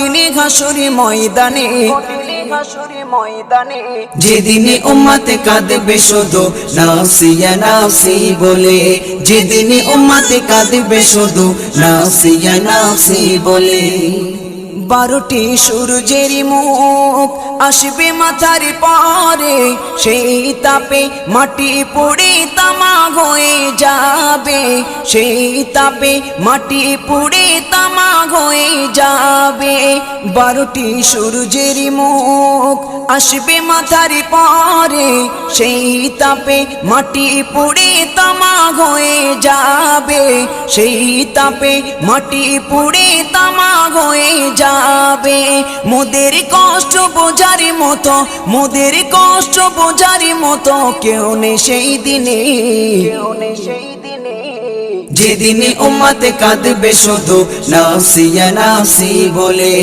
কঠিন হাসুরি ময়দানে, যেদিনে উম্মতে কাঁদবে শুধু নাফসি ইয়া নাফসি বলে, যেদিনে উম্মতে কাঁদবে শুধু নাফসি ইয়া নাফসি বলে। 12টি সূর্যের মুখ আসবে মাথার পরে, সেই তাপে মাটি পুড়ে তামা হয়ে যাবে, সেই তাপে মাটি পুড়ে তামা হয়ে যাবে। 12টি সূর্যের মুখ আসবে মাথার পরে, সেই তাপে মাটি পুড়ে তামা হয়ে যাবে, সেই তাপে মাটি পুড়ে তামা হয়ে যাবে। মোদের কষ্ট বোঝার মতো, মোদের কষ্ট বোঝার মতো কেউ নেই সেই দিনে, যেদিনে উম্মতে কাঁদবে শুধু নাফসি ইয়া নাফসি বলে।